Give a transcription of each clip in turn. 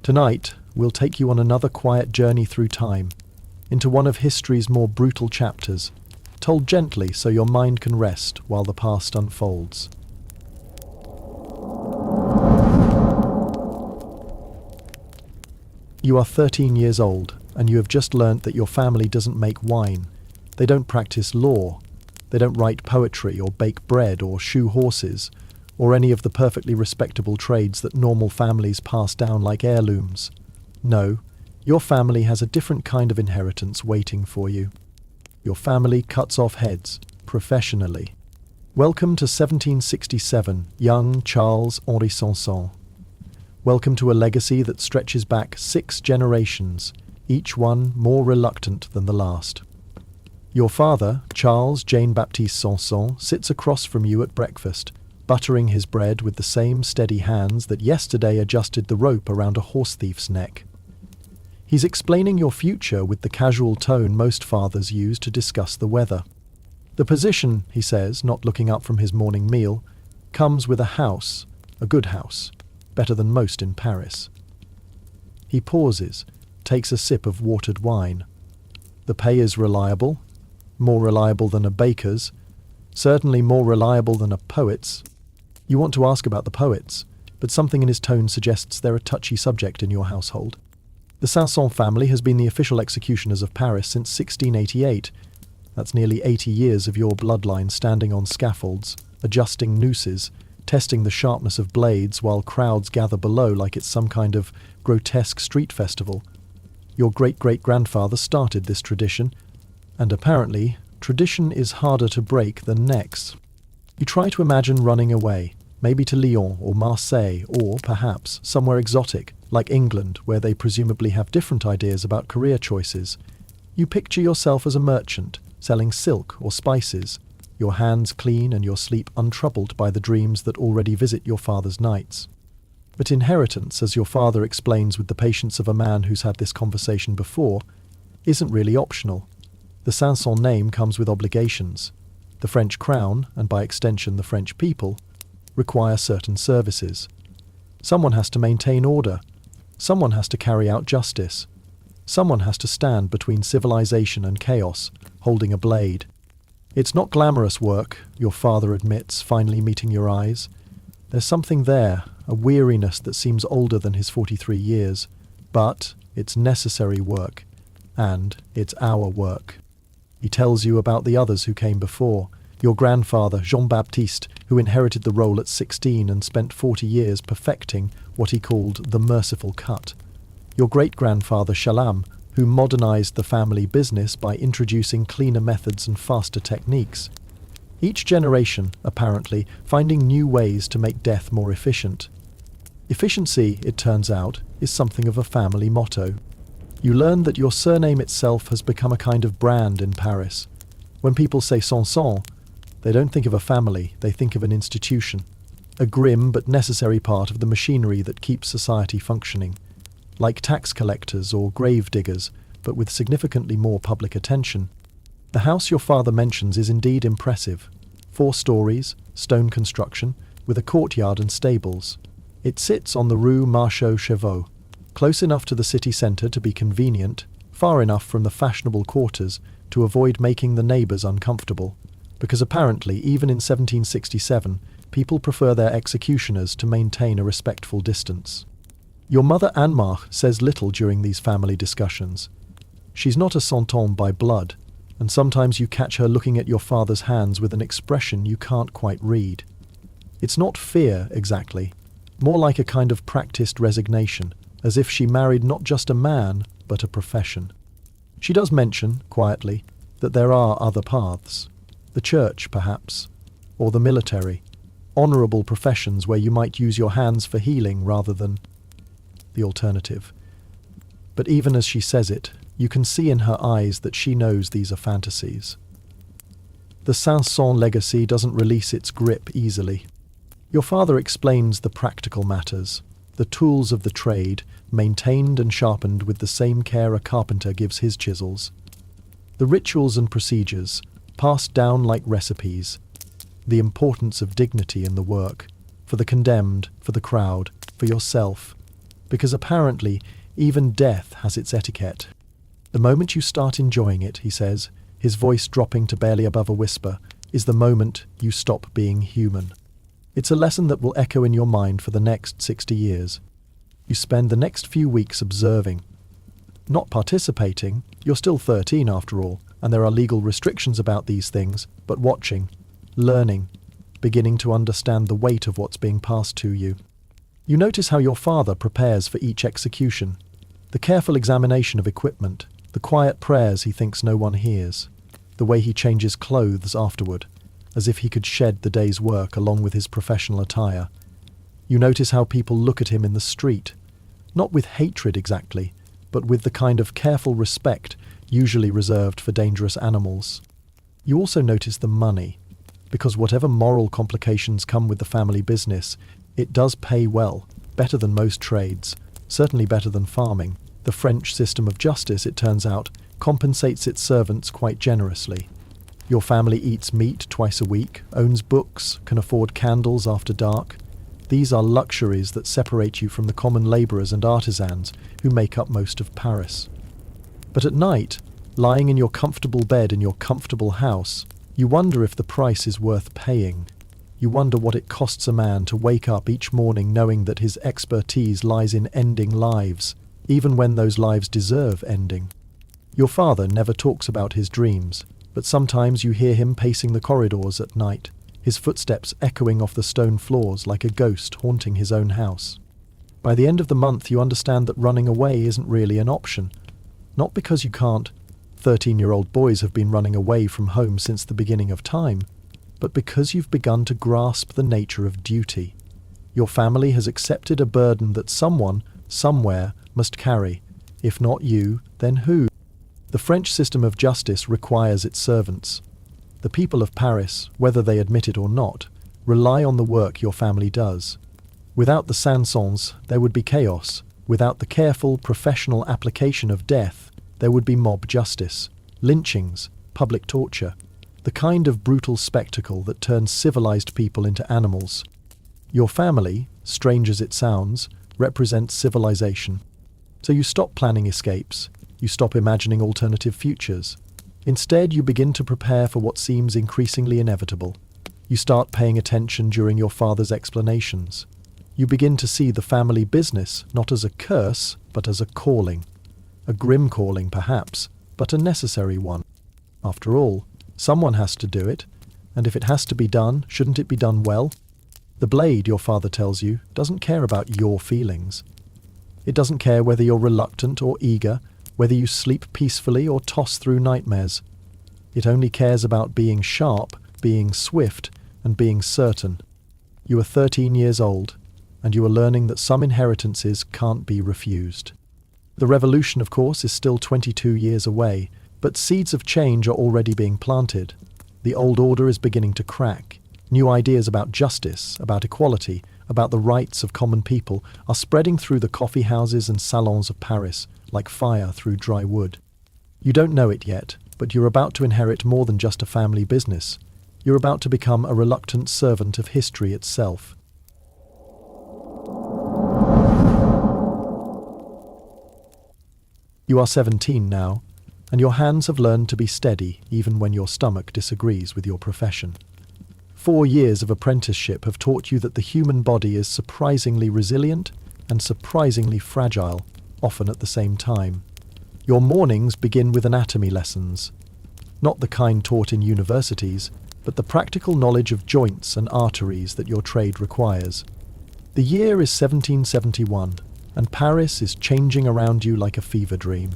Tonight, we'll take you on another quiet journey through time, into one of history's more brutal chapters, told gently so your mind can rest while the past unfolds. You are 13 years old, and you have just learnt that your family doesn't make wine. They don't practice law. They don't write poetry or bake bread or shoe horses, or any of the perfectly respectable trades that normal families pass down like heirlooms. No, your family has a different kind of inheritance waiting for you. Your family cuts off heads, professionally. Welcome to 1767, young Charles-Henri Sanson. Welcome to a legacy that stretches back 6 generations, each one more reluctant than the last. Your father, Charles Jean-Baptiste Sanson, sits across from you at breakfast, buttering his bread with the same steady hands that yesterday adjusted the rope around a horse thief's neck. He's explaining your future with the casual tone most fathers use to discuss the weather. The position, he says, not looking up from his morning meal, comes with a house, a good house, better than most in Paris. He pauses, takes a sip of watered wine. The pay is reliable, more reliable than a baker's, certainly more reliable than a poet's. You want to ask about the poets, but something in his tone suggests they're a touchy subject in your household. The Sanson family has been the official executioners of Paris since 1688. That's nearly 80 years of your bloodline standing on scaffolds, adjusting nooses, testing the sharpness of blades while crowds gather below like it's some kind of grotesque street festival. Your great-great-grandfather started this tradition, and apparently, tradition is harder to break than necks. You try to imagine running away, maybe to Lyon or Marseille, or perhaps somewhere exotic, like England, where they presumably have different ideas about career choices. You picture yourself as a merchant, selling silk or spices, your hands clean and your sleep untroubled by the dreams that already visit your father's nights. But inheritance, as your father explains with the patience of a man who's had this conversation before, isn't really optional. The Sanson name comes with obligations. The French crown, and by extension the French people, require certain services. Someone has to maintain order. Someone has to carry out justice. Someone has to stand between civilization and chaos, holding a blade. It's not glamorous work, your father admits, finally meeting your eyes. There's something there, a weariness that seems older than his 43 years. But it's necessary work, and it's our work. He tells you about the others who came before. Your grandfather, Jean-Baptiste, who inherited the role at 16 and spent 40 years perfecting what he called the merciful cut. Your great-grandfather, Chalam, who modernized the family business by introducing cleaner methods and faster techniques. Each generation, apparently, finding new ways to make death more efficient. Efficiency, it turns out, is something of a family motto. You learn that your surname itself has become a kind of brand in Paris. When people say Sanson, they don't think of a family, they think of an institution. A grim but necessary part of the machinery that keeps society functioning. Like tax collectors or grave diggers, but with significantly more public attention. The house your father mentions is indeed impressive. 4 stories, stone construction, with a courtyard and stables. It sits on the Rue Marchaux-Chevaux, close enough to the city centre to be convenient, far enough from the fashionable quarters to avoid making the neighbours uncomfortable, because apparently, even in 1767, people prefer their executioners to maintain a respectful distance. Your mother Anne-Marthe says little during these family discussions. She's not a Santon by blood, and sometimes you catch her looking at your father's hands with an expression you can't quite read. It's not fear, exactly, more like a kind of practiced resignation, as if she married not just a man, but a profession. She does mention, quietly, that there are other paths. The church, perhaps, or the military, honourable professions where you might use your hands for healing rather than the alternative. But even as she says it, you can see in her eyes that she knows these are fantasies. The Sanson legacy doesn't release its grip easily. Your father explains the practical matters, the tools of the trade, maintained and sharpened with the same care a carpenter gives his chisels. The rituals and procedures, passed down like recipes. The importance of dignity in the work, for the condemned, for the crowd, for yourself. because apparently even death has its etiquette. The moment you start enjoying it, he says, his voice dropping to barely above a whisper, is the moment you stop being human. It's a lesson that will echo in your mind for the next 60 years. You spend the next few weeks observing, not participating. You're still 13 after all, and there are legal restrictions about these things, but watching, learning, beginning to understand the weight of what's being passed to you. You notice how your father prepares for each execution, the careful examination of equipment, the quiet prayers he thinks no one hears, the way he changes clothes afterward, as if he could shed the day's work along with his professional attire. You notice how people look at him in the street, not with hatred exactly, but with the kind of careful respect usually reserved for dangerous animals. You also notice the money, because whatever moral complications come with the family business, it does pay well, better than most trades, certainly better than farming. The French system of justice, it turns out, compensates its servants quite generously. Your family eats meat twice a week, owns books, can afford candles after dark. These are luxuries that separate you from the common labourers and artisans who make up most of Paris. But at night, lying in your comfortable bed in your comfortable house, you wonder if the price is worth paying. You wonder what it costs a man to wake up each morning knowing that his expertise lies in ending lives, even when those lives deserve ending. Your father never talks about his dreams, but sometimes you hear him pacing the corridors at night, his footsteps echoing off the stone floors like a ghost haunting his own house. By the end of the month, you understand that running away isn't really an option. Not because you can't. 13-year-old boys have been running away from home since the beginning of time, but because you've begun to grasp the nature of duty. Your family has accepted a burden that someone, somewhere, must carry. If not you, then who? The French system of justice requires its servants. The people of Paris, whether they admit it or not, rely on the work your family does. Without the Sansons, there would be chaos. Without the careful, professional application of death, there would be mob justice, lynchings, public torture, the kind of brutal spectacle that turns civilized people into animals. Your family, strange as it sounds, represents civilization. So you stop planning escapes, you stop imagining alternative futures. Instead, you begin to prepare for what seems increasingly inevitable. You start paying attention during your father's explanations. You begin to see the family business not as a curse, but as a calling. A grim calling, perhaps, but a necessary one. After all, someone has to do it, and if it has to be done, shouldn't it be done well? The blade, your father tells you, doesn't care about your feelings. It doesn't care whether you're reluctant or eager, whether you sleep peacefully or toss through nightmares. It only cares about being sharp, being swift, and being certain. You are 13 years old, and you are learning that some inheritances can't be refused. The revolution, of course, is still 22 years away, but seeds of change are already being planted. The old order is beginning to crack. New ideas about justice, about equality, about the rights of common people are spreading through the coffee houses and salons of Paris like fire through dry wood. You don't know it yet, but you're about to inherit more than just a family business. You're about to become a reluctant servant of history itself. You are 17 now, and your hands have learned to be steady even when your stomach disagrees with your profession. 4 years of apprenticeship have taught you that the human body is surprisingly resilient and surprisingly fragile, often at the same time. Your mornings begin with anatomy lessons, not the kind taught in universities, but the practical knowledge of joints and arteries that your trade requires. The year is 1771, and Paris is changing around you like a fever dream.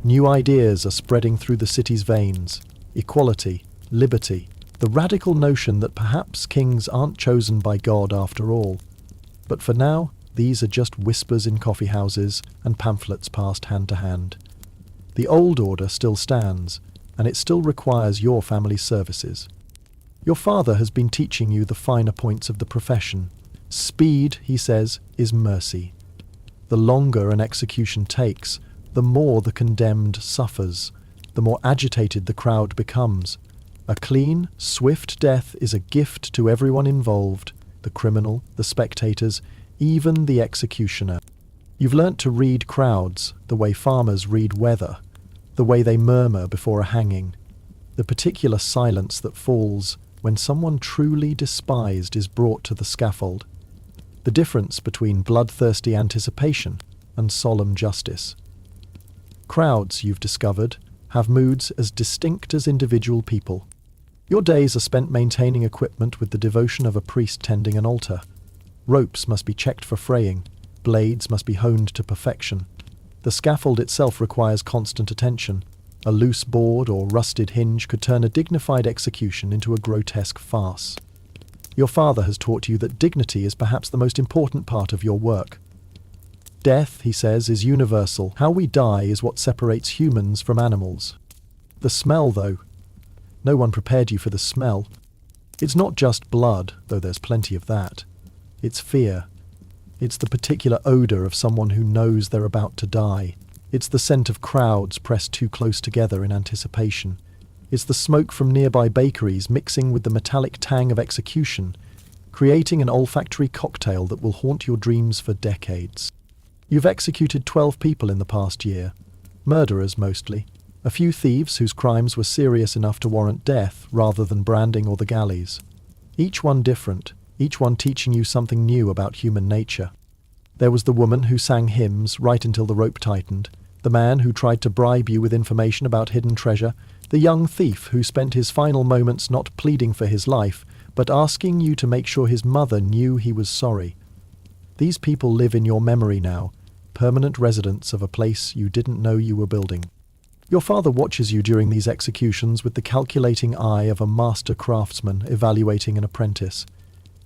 New ideas are spreading through the city's veins. Equality, liberty, the radical notion that perhaps kings aren't chosen by God after all. But for now, these are just whispers in coffee houses and pamphlets passed hand to hand. The old order still stands, and it still requires your family's services. Your father has been teaching you the finer points of the profession. Speed, he says, is mercy. The longer an execution takes, the more the condemned suffers, the more agitated the crowd becomes. A clean, swift death is a gift to everyone involved, the criminal, the spectators, even the executioner. You've learnt to read crowds the way farmers read weather, the way they murmur before a hanging, the particular silence that falls when someone truly despised is brought to the scaffold, the difference between bloodthirsty anticipation and solemn justice. Crowds, you've discovered, have moods as distinct as individual people. Your days are spent maintaining equipment with the devotion of a priest tending an altar. Ropes must be checked for fraying, blades must be honed to perfection. The scaffold itself requires constant attention. A loose board or rusted hinge could turn a dignified execution into a grotesque farce. Your father has taught you that dignity is perhaps the most important part of your work. Death, he says, is universal. How we die is what separates humans from animals. The smell, though. No one prepared you for the smell. It's not just blood, though there's plenty of that. It's fear. It's the particular odour of someone who knows they're about to die. It's the scent of crowds pressed too close together in anticipation. It's the smoke from nearby bakeries mixing with the metallic tang of execution, creating an olfactory cocktail that will haunt your dreams for decades. You've executed 12 people in the past year. Murderers, mostly. A few thieves whose crimes were serious enough to warrant death rather than branding or the galleys. Each one different, each one teaching you something new about human nature. There was the woman who sang hymns right until the rope tightened, the man who tried to bribe you with information about hidden treasure, the young thief who spent his final moments not pleading for his life, but asking you to make sure his mother knew he was sorry. These people live in your memory now, permanent residents of a place you didn't know you were building. Your father watches you during these executions with the calculating eye of a master craftsman evaluating an apprentice.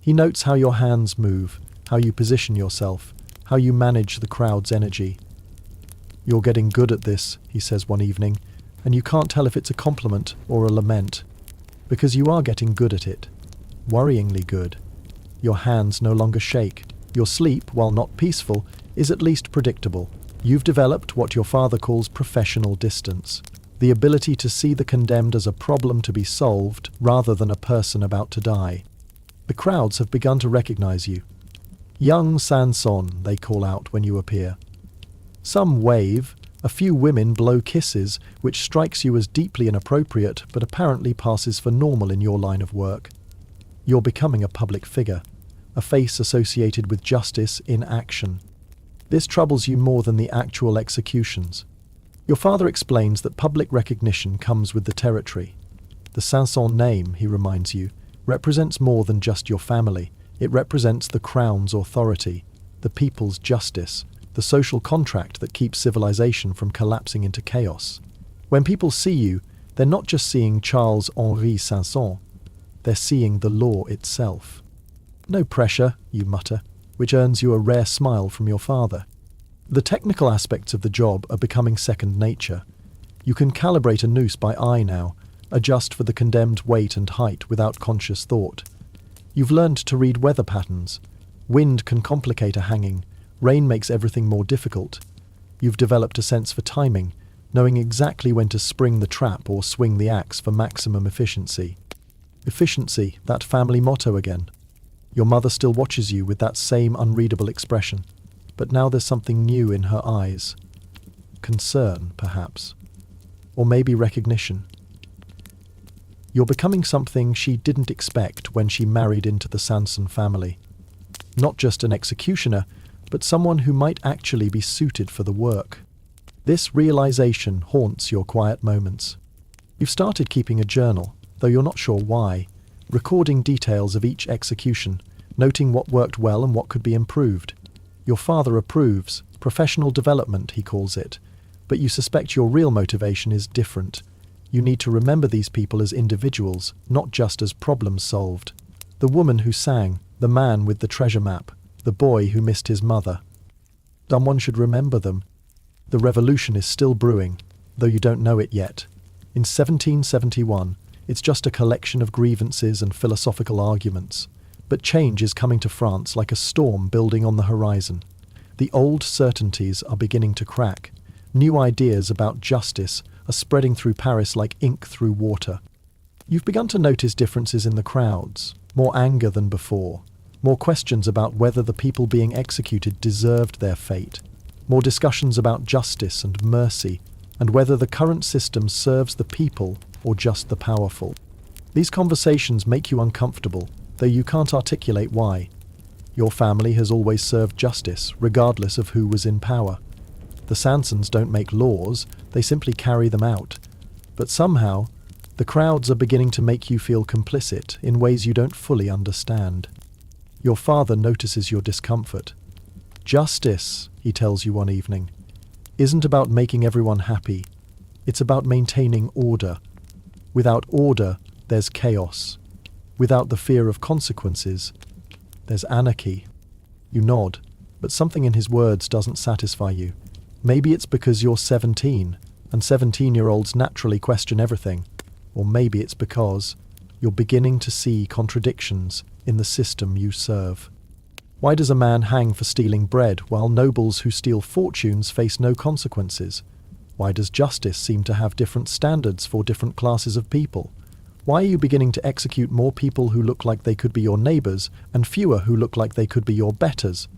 He notes how your hands move, how you position yourself, how you manage the crowd's energy. "You're getting good at this," he says one evening, and you can't tell if it's a compliment or a lament, because you are getting good at it. Worryingly good. Your hands no longer shake. Your sleep, while not peaceful, is at least predictable. You've developed what your father calls professional distance, the ability to see the condemned as a problem to be solved rather than a person about to die. The crowds have begun to recognize you. "Young Sanson," they call out when you appear. Some wave, a few women blow kisses, which strikes you as deeply inappropriate but apparently passes for normal in your line of work. You're becoming a public figure, a face associated with justice in action. This troubles you more than the actual executions. Your father explains that public recognition comes with the territory. The Sanson name, he reminds you, represents more than just your family. It represents the crown's authority, the people's justice, the social contract that keeps civilization from collapsing into chaos. When people see you, they're not just seeing Charles-Henri Sanson, they're seeing the law itself. "No pressure," you mutter, which earns you a rare smile from your father. The technical aspects of the job are becoming second nature. You can calibrate a noose by eye now, adjust for the condemned weight and height without conscious thought. You've learned to read weather patterns. Wind can complicate a hanging. Rain makes everything more difficult. You've developed a sense for timing, knowing exactly when to spring the trap or swing the axe for maximum efficiency. Efficiency, that family motto again. Your mother still watches you with that same unreadable expression, but now there's something new in her eyes. Concern, perhaps. Or maybe recognition. You're becoming something she didn't expect when she married into the Sanson family. Not just an executioner, but someone who might actually be suited for the work. This realization haunts your quiet moments. You've started keeping a journal, though you're not sure why, recording details of each execution, noting what worked well and what could be improved. Your father approves, professional development, he calls it, but you suspect your real motivation is different. You need to remember these people as individuals, not just as problems solved. The woman who sang, the man with the treasure map, the boy who missed his mother. Someone should remember them. The revolution is still brewing, though you don't know it yet. In 1771, it's just a collection of grievances and philosophical arguments. But change is coming to France like a storm building on the horizon. The old certainties are beginning to crack. New ideas about justice are spreading through Paris like ink through water. You've begun to notice differences in the crowds, more anger than before, more questions about whether the people being executed deserved their fate. more discussions about justice and mercy, and whether the current system serves the people or just the powerful. These conversations make you uncomfortable, though you can't articulate why. Your family has always served justice, regardless of who was in power. The Sansons don't make laws, they simply carry them out. But somehow, the crowds are beginning to make you feel complicit in ways you don't fully understand. Your father notices your discomfort. Justice, he tells you one evening, isn't about making everyone happy. It's about maintaining order. Without order, there's chaos. Without the fear of consequences, there's anarchy. You nod, but something in his words doesn't satisfy you. Maybe it's because you're 17, and 17-year-olds naturally question everything. Or maybe it's because you're beginning to see contradictions in the system you serve. Why does a man hang for stealing bread while nobles who steal fortunes face no consequences? Why does justice seem to have different standards for different classes of people? Why are you beginning to execute more people who look like they could be your neighbors and fewer who look like they could be your betters?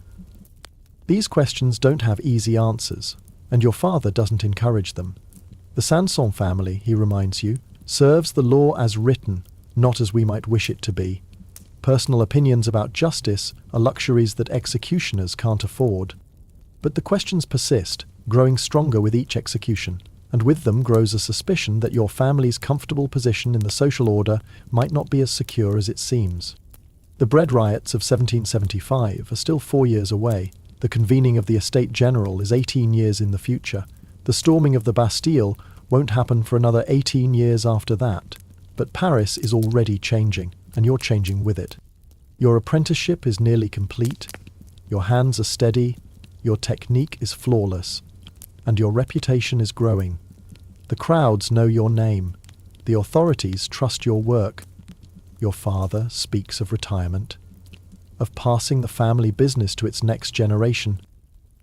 These questions don't have easy answers, and your father doesn't encourage them. The Sanson family, he reminds you, serves the law as written, not as we might wish it to be. Personal opinions about justice are luxuries that executioners can't afford. But the questions persist, growing stronger with each execution, and with them grows a suspicion that your family's comfortable position in the social order might not be as secure as it seems. The bread riots of 1775 are still 4 years away. The convening of the Estates General is 18 years in the future. The storming of the Bastille won't happen for another 18 years after that. But Paris is already changing, and you're changing with it. Your apprenticeship is nearly complete. Your hands are steady. Your technique is flawless. And your reputation is growing. The crowds know your name. The authorities trust your work. Your father speaks of retirement, of passing the family business to its next generation.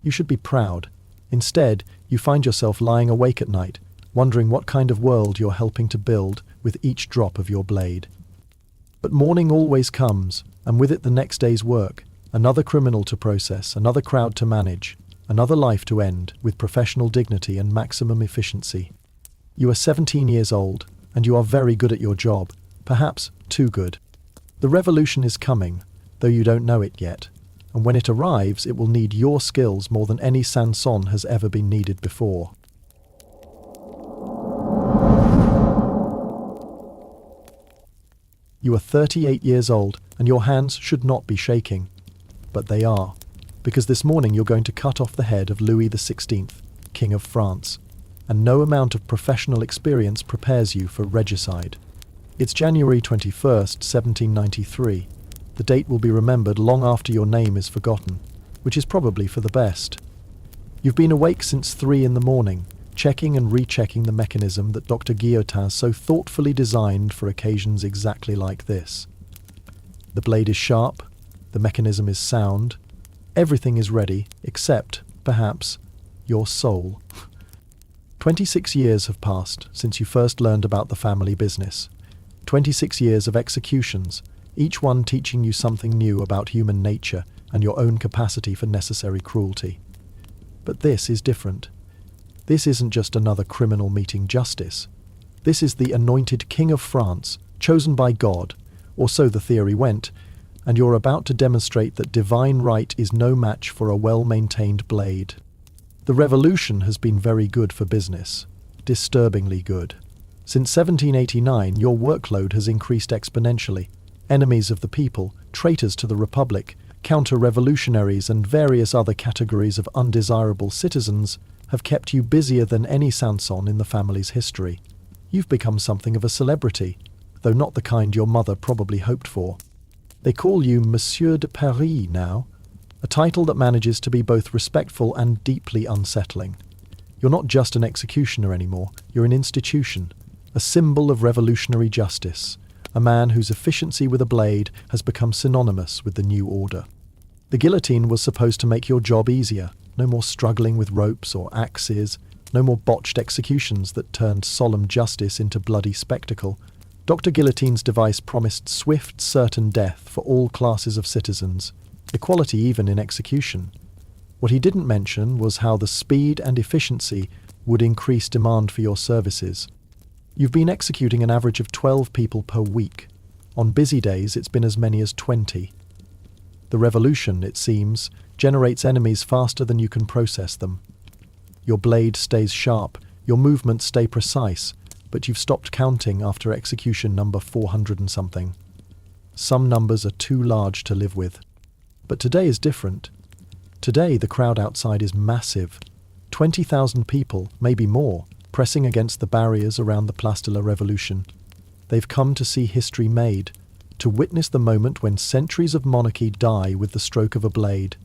You should be proud. Instead, you find yourself lying awake at night, wondering what kind of world you're helping to build with each drop of your blade. But morning always comes, and with it the next day's work, another criminal to process, another crowd to manage, another life to end with professional dignity and maximum efficiency. You are 17 years old, and you are very good at your job, perhaps too good. The revolution is coming, though you don't know it yet, and when it arrives it will need your skills more than any Sanson has ever been needed before. You are 38 years old, and your hands should not be shaking. But they are, because this morning you're going to cut off the head of Louis XVI, King of France, and no amount of professional experience prepares you for regicide. It's January 21st, 1793. The date will be remembered long after your name is forgotten, which is probably for the best. You've been awake since 3 in the morning, checking and rechecking the mechanism that Dr. Guillotine so thoughtfully designed for occasions exactly like this. The blade is sharp, the mechanism is sound, everything is ready, except, perhaps, your soul. 26 years have passed since you first learned about the family business. 26 years of executions, each one teaching you something new about human nature and your own capacity for necessary cruelty. But this is different. This isn't just another criminal meeting justice. This is the anointed King of France, chosen by God, or so the theory went, and you're about to demonstrate that divine right is no match for a well-maintained blade. The revolution has been very good for business, disturbingly good. Since 1789, your workload has increased exponentially. Enemies of the people, traitors to the Republic, counter-revolutionaries and various other categories of undesirable citizens have kept you busier than any Sanson in the family's history. You've become something of a celebrity, though not the kind your mother probably hoped for. They call you Monsieur de Paris now, a title that manages to be both respectful and deeply unsettling. You're not just an executioner anymore, you're an institution, a symbol of revolutionary justice, a man whose efficiency with a blade has become synonymous with the new order. The guillotine was supposed to make your job easier, no more struggling with ropes or axes, no more botched executions that turned solemn justice into bloody spectacle. Dr. Guillotine's device promised swift, certain death for all classes of citizens, equality even in execution. What he didn't mention was how the speed and efficiency would increase demand for your services. You've been executing an average of 12 people per week. On busy days, it's been as many as 20. The revolution, it seems, generates enemies faster than you can process them. Your blade stays sharp, your movements stay precise, but you've stopped counting after execution number 400 and something. Some numbers are too large to live with. But today is different. Today, the crowd outside is massive. 20,000 people, maybe more, pressing against the barriers around the Place de la Révolution. They've come to see history made, to witness the moment when centuries of monarchy die with the stroke of a blade.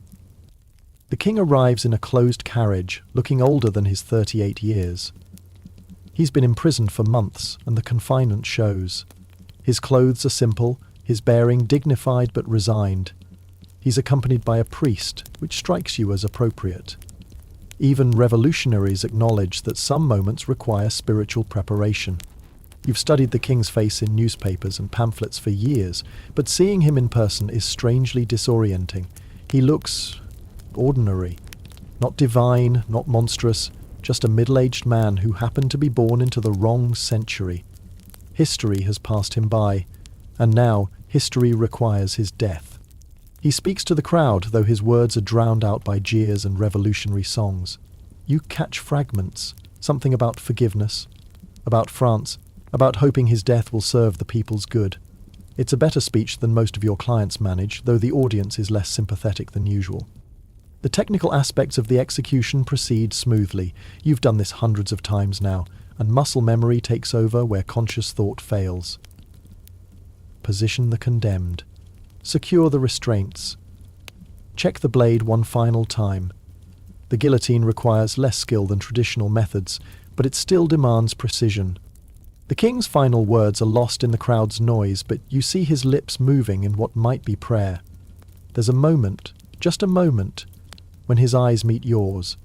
The king arrives in a closed carriage, looking older than his 38 years. He's been imprisoned for months, and the confinement shows. His clothes are simple, his bearing dignified but resigned. He's accompanied by a priest, which strikes you as appropriate. Even revolutionaries acknowledge that some moments require spiritual preparation. You've studied the king's face in newspapers and pamphlets for years, but seeing him in person is strangely disorienting. He looks ordinary. Not divine, not monstrous, just a middle-aged man who happened to be born into the wrong century. History has passed him by, and now history requires his death. He speaks to the crowd, though his words are drowned out by jeers and revolutionary songs. You catch fragments, something about forgiveness, about France, about hoping his death will serve the people's good. It's a better speech than most of your clients manage, though the audience is less sympathetic than usual. The technical aspects of the execution proceed smoothly. You've done this hundreds of times now, and muscle memory takes over where conscious thought fails. Position the condemned. Secure the restraints. Check the blade one final time. The guillotine requires less skill than traditional methods, but it still demands precision. The king's final words are lost in the crowd's noise, but you see his lips moving in what might be prayer. There's a moment, just a moment, when his eyes meet yours,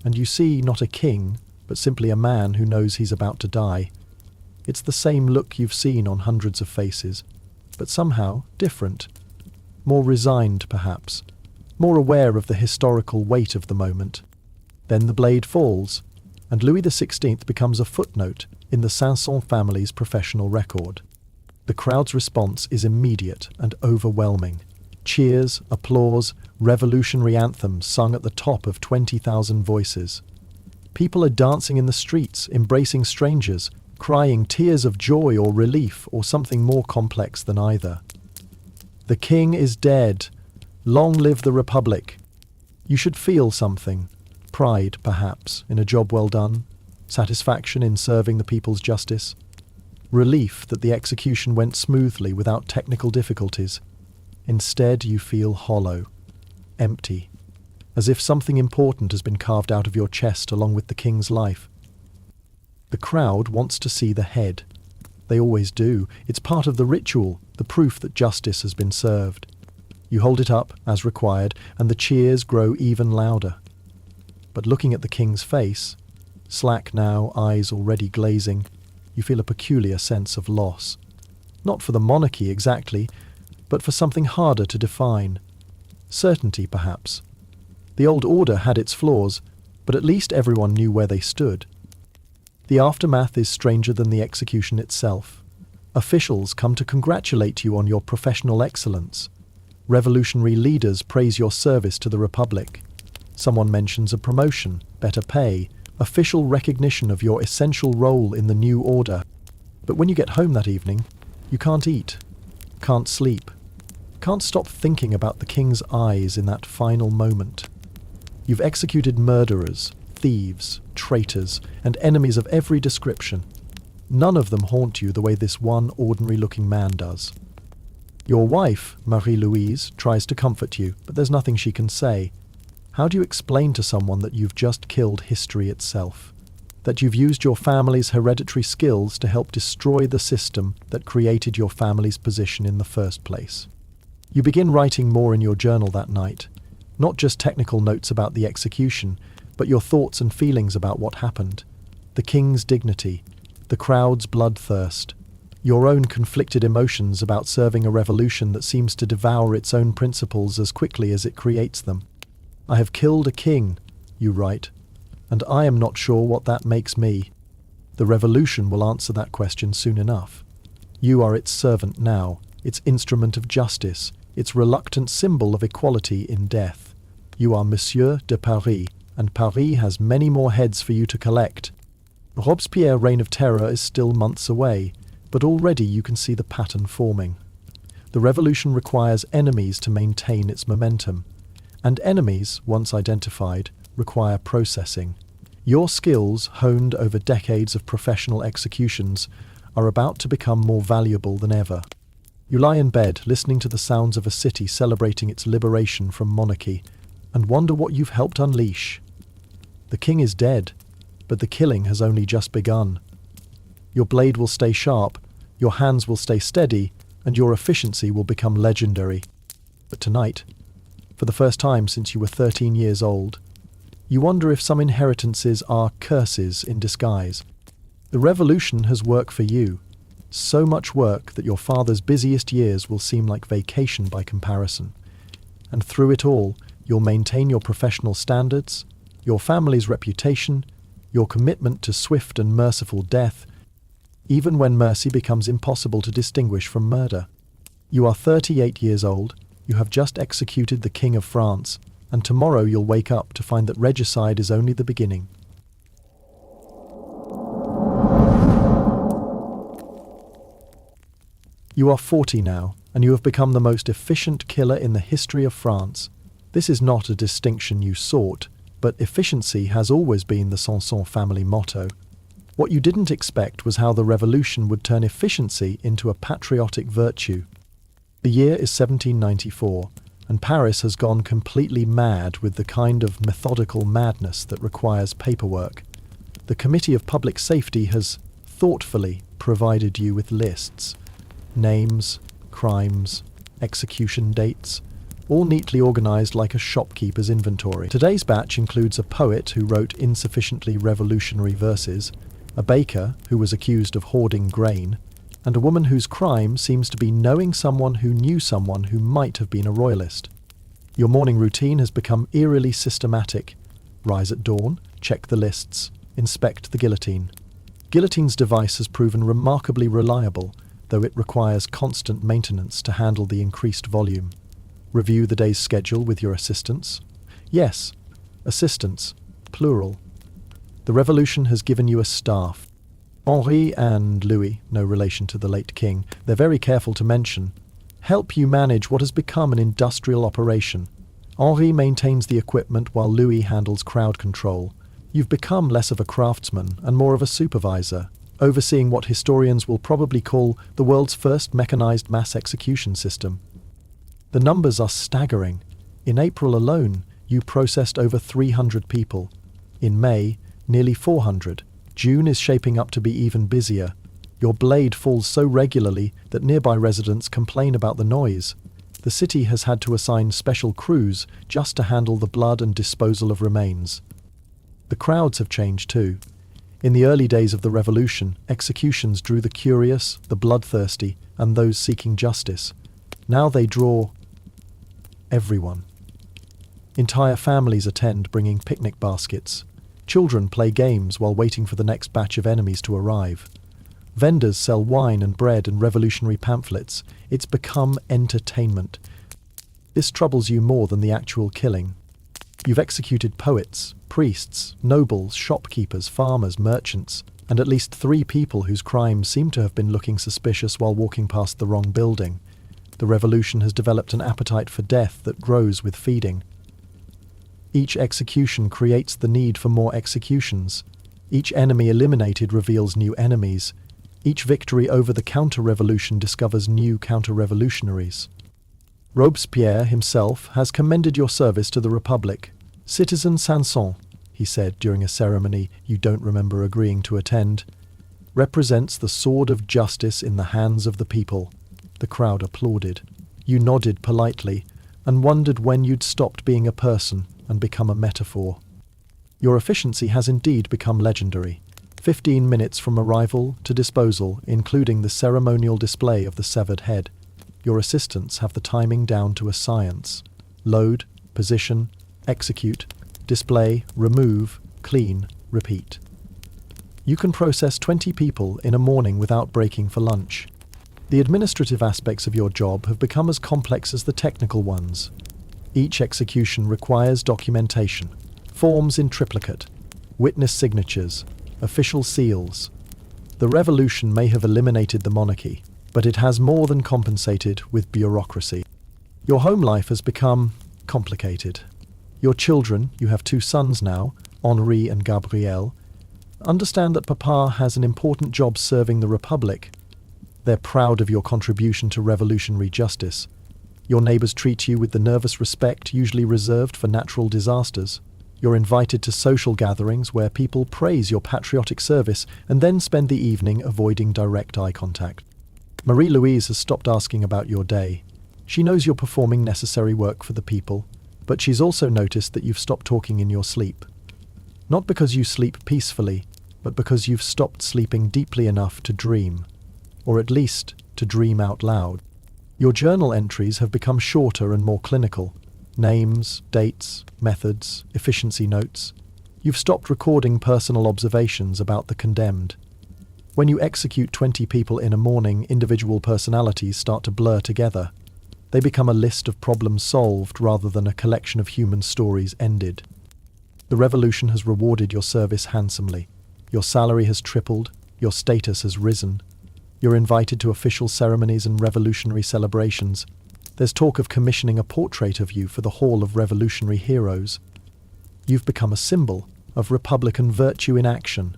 and you see not a king, but simply a man who knows he's about to die. It's the same look you've seen on hundreds of faces, but somehow different. More resigned, perhaps. More aware of the historical weight of the moment. Then the blade falls, and Louis XVI becomes a footnote in the Sanson family's professional record. The crowd's response is immediate and overwhelming. Cheers, applause, revolutionary anthems sung at the top of 20,000 voices. People are dancing in the streets, embracing strangers, crying tears of joy or relief or something more complex than either. The king is dead. Long live the Republic. You should feel something. Pride, perhaps, in a job well done. Satisfaction in serving the people's justice. Relief that the execution went smoothly without technical difficulties. Instead, you feel hollow, empty, as if something important has been carved out of your chest along with the king's life. The crowd wants to see the head. They always do. It's part of the ritual, the proof that justice has been served. You hold it up, as required, and the cheers grow even louder. But looking at the king's face, slack now, eyes already glazing, you feel a peculiar sense of loss. Not for the monarchy exactly, but for something harder to define. Certainty, perhaps. The old order had its flaws, but at least everyone knew where they stood. The aftermath is stranger than the execution itself. Officials come to congratulate you on your professional excellence. Revolutionary leaders praise your service to the Republic. Someone mentions a promotion, better pay, official recognition of your essential role in the new order. But when you get home that evening, you can't eat, can't sleep, can't stop thinking about the king's eyes in that final moment. You've executed murderers, thieves, traitors, and enemies of every description. None of them haunt you the way this one ordinary-looking man does. Your wife, Marie-Louise, tries to comfort you, but there's nothing she can say. How do you explain to someone that you've just killed history itself? That you've used your family's hereditary skills to help destroy the system that created your family's position in the first place? You begin writing more in your journal that night. Not just technical notes about the execution, but your thoughts and feelings about what happened. The king's dignity, the crowd's bloodthirst, your own conflicted emotions about serving a revolution that seems to devour its own principles as quickly as it creates them. "I have killed a king," you write, "and I am not sure what that makes me." The revolution will answer that question soon enough. You are its servant now, its instrument of justice, its reluctant symbol of equality in death. You are Monsieur de Paris, and Paris has many more heads for you to collect. Robespierre's reign of terror is still months away, but already you can see the pattern forming. The revolution requires enemies to maintain its momentum, and enemies, once identified, require processing. Your skills, honed over decades of professional executions, are about to become more valuable than ever. You lie in bed, listening to the sounds of a city celebrating its liberation from monarchy, and wonder what you've helped unleash. The king is dead, but the killing has only just begun. Your blade will stay sharp, your hands will stay steady, and your efficiency will become legendary. But tonight, for the first time since you were 13 years old, you wonder if some inheritances are curses in disguise. The revolution has work for you, so much work that your father's busiest years will seem like vacation by comparison. And through it all, you'll maintain your professional standards, your family's reputation, your commitment to swift and merciful death, even when mercy becomes impossible to distinguish from murder. You are 38 years old, you have just executed the King of France, and tomorrow you'll wake up to find that regicide is only the beginning. You are 40 now, and you have become the most efficient killer in the history of France. This is not a distinction you sought, but efficiency has always been the Sanson family motto. What you didn't expect was how the revolution would turn efficiency into a patriotic virtue. The year is 1794, and Paris has gone completely mad with the kind of methodical madness that requires paperwork. The Committee of Public Safety has thoughtfully provided you with lists. Names, crimes, execution dates, all neatly organized like a shopkeeper's inventory. Today's batch includes a poet who wrote insufficiently revolutionary verses, a baker who was accused of hoarding grain, and a woman whose crime seems to be knowing someone who knew someone who might have been a royalist. Your morning routine has become eerily systematic. Rise at dawn, check the lists, inspect the guillotine. Guillotine's device has proven remarkably reliable, though it requires constant maintenance to handle the increased volume. Review the day's schedule with your assistants. Yes, assistants, plural. The revolution has given you a staff. Henri and Louis, no relation to the late king, they're very careful to mention, help you manage what has become an industrial operation. Henri maintains the equipment while Louis handles crowd control. You've become less of a craftsman and more of a supervisor, overseeing what historians will probably call the world's first mechanized mass execution system. The numbers are staggering. In April alone, you processed over 300 people. In May, nearly 400. June is shaping up to be even busier. Your blade falls so regularly that nearby residents complain about the noise. The city has had to assign special crews just to handle the blood and disposal of remains. The crowds have changed too. In the early days of the revolution, executions drew the curious, the bloodthirsty, and those seeking justice. Now they draw everyone. Entire families attend, bringing picnic baskets. Children play games while waiting for the next batch of enemies to arrive. Vendors sell wine and bread and revolutionary pamphlets. It's become entertainment. This troubles you more than the actual killing. You've executed poets, priests, nobles, shopkeepers, farmers, merchants, and at least 3 people whose crimes seem to have been looking suspicious while walking past the wrong building. The revolution has developed an appetite for death that grows with feeding. Each execution creates the need for more executions. Each enemy eliminated reveals new enemies. Each victory over the counter-revolution discovers new counter-revolutionaries. Robespierre himself has commended your service to the Republic. Citizen Sanson, he said during a ceremony you don't remember agreeing to attend, represents the sword of justice in the hands of the people. The crowd applauded. You nodded politely and wondered when you'd stopped being a person and become a metaphor. Your efficiency has indeed become legendary. 15 minutes from arrival to disposal, including the ceremonial display of the severed head. Your assistants have the timing down to a science. Load, position, execute, display, remove, clean, repeat. You can process 20 people in a morning without breaking for lunch. The administrative aspects of your job have become as complex as the technical ones. Each execution requires documentation, forms in triplicate, witness signatures, official seals. The revolution may have eliminated the monarchy, but it has more than compensated with bureaucracy. Your home life has become complicated. Your children, you have 2 sons now, Henri and Gabriel, understand that Papa has an important job serving the Republic. They're proud of your contribution to revolutionary justice. Your neighbors treat you with the nervous respect usually reserved for natural disasters. You're invited to social gatherings where people praise your patriotic service and then spend the evening avoiding direct eye contact. Marie-Louise has stopped asking about your day. She knows you're performing necessary work for the people, but she's also noticed that you've stopped talking in your sleep. Not because you sleep peacefully, but because you've stopped sleeping deeply enough to dream, or at least to dream out loud. Your journal entries have become shorter and more clinical. Names, dates, methods, efficiency notes. You've stopped recording personal observations about the condemned. When you execute 20 people in a morning, individual personalities start to blur together. They become a list of problems solved rather than a collection of human stories ended. The revolution has rewarded your service handsomely. Your salary has tripled, your status has risen. You're invited to official ceremonies and revolutionary celebrations. There's talk of commissioning a portrait of you for the Hall of Revolutionary Heroes. You've become a symbol of Republican virtue in action.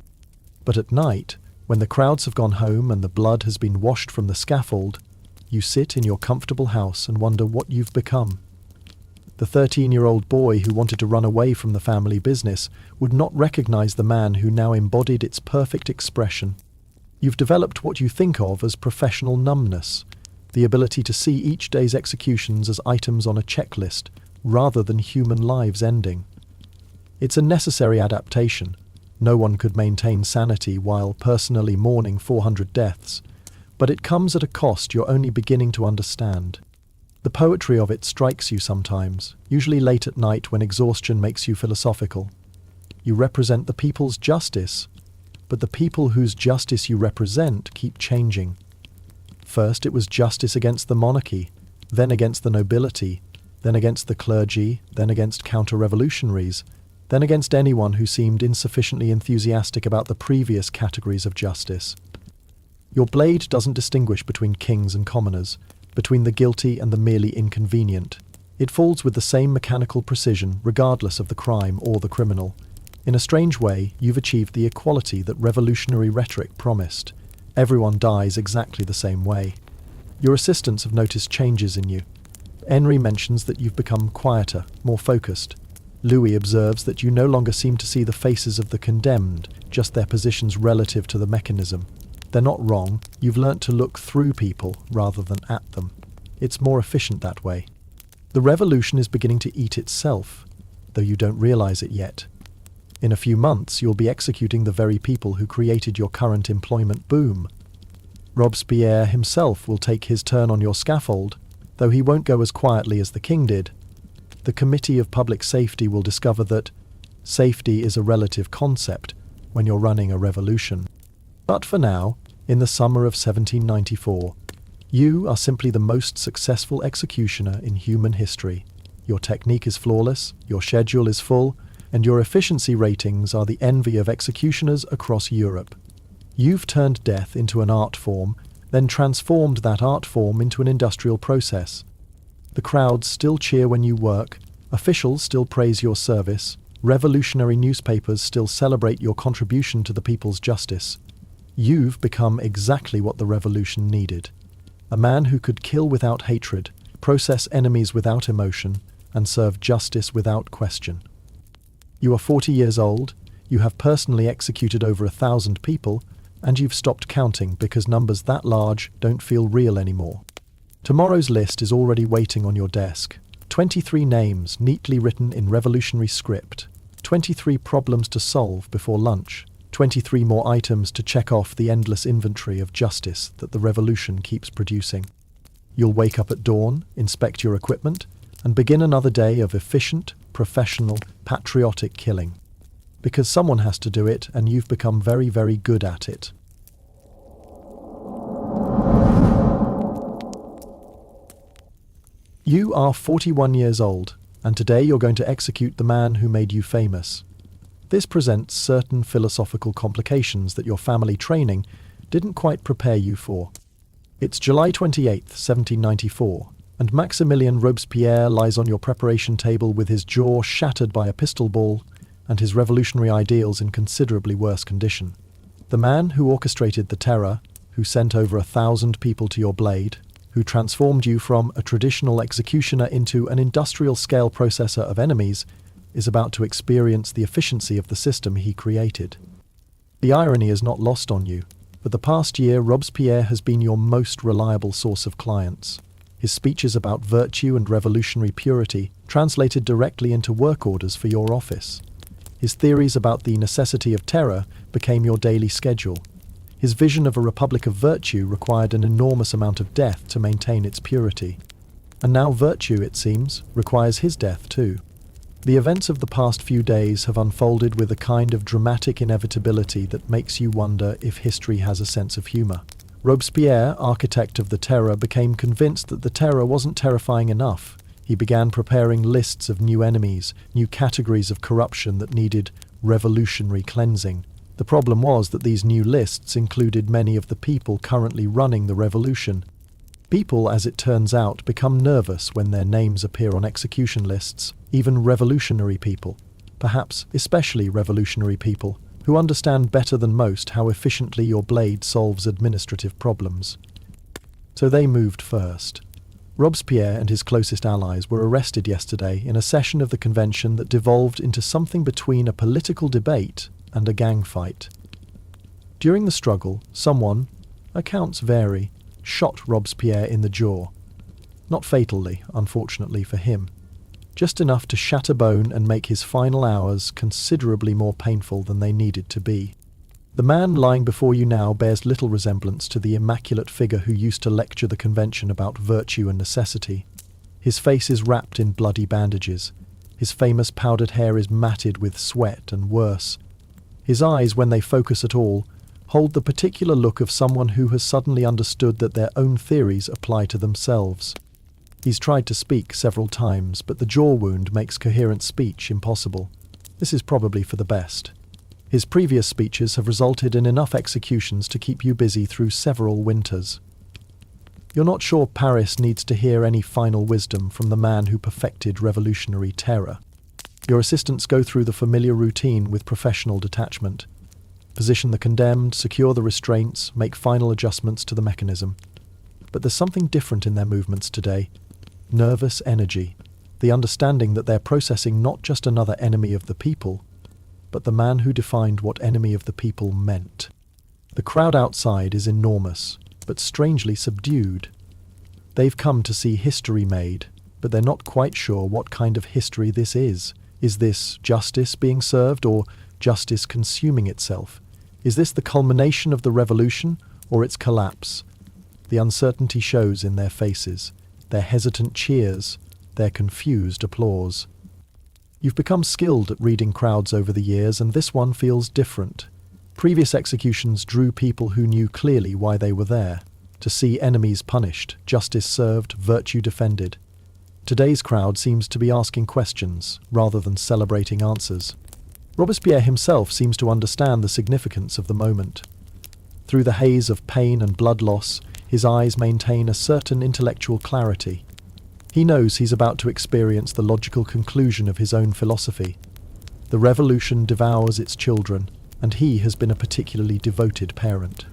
But at night, when the crowds have gone home and the blood has been washed from the scaffold, you sit in your comfortable house and wonder what you've become. The 13-year-old boy who wanted to run away from the family business would not recognize the man who now embodied its perfect expression. You've developed what you think of as professional numbness, the ability to see each day's executions as items on a checklist rather than human lives ending. It's a necessary adaptation. No one could maintain sanity while personally mourning 400 deaths, but it comes at a cost you're only beginning to understand. The poetry of it strikes you sometimes, usually late at night when exhaustion makes you philosophical. You represent the people's justice, but the people whose justice you represent keep changing. First it was justice against the monarchy, then against the nobility, then against the clergy, then against counter-revolutionaries, then against anyone who seemed insufficiently enthusiastic about the previous categories of justice. Your blade doesn't distinguish between kings and commoners, between the guilty and the merely inconvenient. It falls with the same mechanical precision regardless of the crime or the criminal. In a strange way, you've achieved the equality that revolutionary rhetoric promised. Everyone dies exactly the same way. Your assistants have noticed changes in you. Henri mentions that you've become quieter, more focused. Louis observes that you no longer seem to see the faces of the condemned, just their positions relative to the mechanism. They're not wrong. You've learnt to look through people rather than at them. It's more efficient that way. The revolution is beginning to eat itself, though you don't realize it yet. In a few months, you'll be executing the very people who created your current employment boom. Robespierre himself will take his turn on your scaffold, though he won't go as quietly as the king did. The Committee of Public Safety will discover that safety is a relative concept when you're running a revolution. But for now, in the summer of 1794, you are simply the most successful executioner in human history. Your technique is flawless, your schedule is full, and your efficiency ratings are the envy of executioners across Europe. You've turned death into an art form, then transformed that art form into an industrial process. The crowds still cheer when you work, officials still praise your service, revolutionary newspapers still celebrate your contribution to the people's justice. You've become exactly what the revolution needed. A man who could kill without hatred, process enemies without emotion, and serve justice without question. You are 40 years old, you have personally executed over 1,000 people, and you've stopped counting because numbers that large don't feel real anymore. Tomorrow's list is already waiting on your desk. 23 names neatly written in revolutionary script. 23 problems to solve before lunch. 23 more items to check off the endless inventory of justice that the revolution keeps producing. You'll wake up at dawn, inspect your equipment, and begin another day of efficient, professional, patriotic killing. Because someone has to do it, and you've become very, very good at it. You are 41 years old, and today you're going to execute the man who made you famous. This presents certain philosophical complications that your family training didn't quite prepare you for. It's July 28th, 1794, and Maximilien Robespierre lies on your preparation table with his jaw shattered by a pistol ball and his revolutionary ideals in considerably worse condition. The man who orchestrated the terror, who sent over 1,000 people to your blade, who transformed you from a traditional executioner into an industrial-scale processor of enemies, is about to experience the efficiency of the system he created. The irony is not lost on you. For the past year, Robespierre has been your most reliable source of clients. His speeches about virtue and revolutionary purity translated directly into work orders for your office. His theories about the necessity of terror became your daily schedule. His vision of a republic of virtue required an enormous amount of death to maintain its purity. And now virtue, it seems, requires his death too. The events of the past few days have unfolded with a kind of dramatic inevitability that makes you wonder if history has a sense of humour. Robespierre, architect of the terror, became convinced that the terror wasn't terrifying enough. He began preparing lists of new enemies, new categories of corruption that needed revolutionary cleansing. The problem was that these new lists included many of the people currently running the revolution. People, as it turns out, become nervous when their names appear on execution lists, even revolutionary people, perhaps especially revolutionary people, who understand better than most how efficiently your blade solves administrative problems. So they moved first. Robespierre and his closest allies were arrested yesterday in a session of the convention that devolved into something between a political debate and a gang fight. During the struggle, someone, accounts vary, shot Robespierre in the jaw. Not fatally, unfortunately for him. Just enough to shatter bone and make his final hours considerably more painful than they needed to be. The man lying before you now bears little resemblance to the immaculate figure who used to lecture the convention about virtue and necessity. His face is wrapped in bloody bandages. His famous powdered hair is matted with sweat and worse. His eyes, when they focus at all, hold the particular look of someone who has suddenly understood that their own theories apply to themselves. He's tried to speak several times, but the jaw wound makes coherent speech impossible. This is probably for the best. His previous speeches have resulted in enough executions to keep you busy through several winters. You're not sure Paris needs to hear any final wisdom from the man who perfected revolutionary terror. Your assistants go through the familiar routine with professional detachment. Position the condemned, secure the restraints, make final adjustments to the mechanism. But there's something different in their movements today. Nervous energy. The understanding that they're processing not just another enemy of the people, but the man who defined what enemy of the people meant. The crowd outside is enormous, but strangely subdued. They've come to see history made, but they're not quite sure what kind of history this is. Is this justice being served, or justice consuming itself? Is this the culmination of the revolution, or its collapse? The uncertainty shows in their faces, their hesitant cheers, their confused applause. You've become skilled at reading crowds over the years, and this one feels different. Previous executions drew people who knew clearly why they were there, to see enemies punished, justice served, virtue defended. Today's crowd seems to be asking questions, rather than celebrating answers. Robespierre himself seems to understand the significance of the moment. Through the haze of pain and blood loss, his eyes maintain a certain intellectual clarity. He knows he's about to experience the logical conclusion of his own philosophy. The revolution devours its children, and he has been a particularly devoted parent.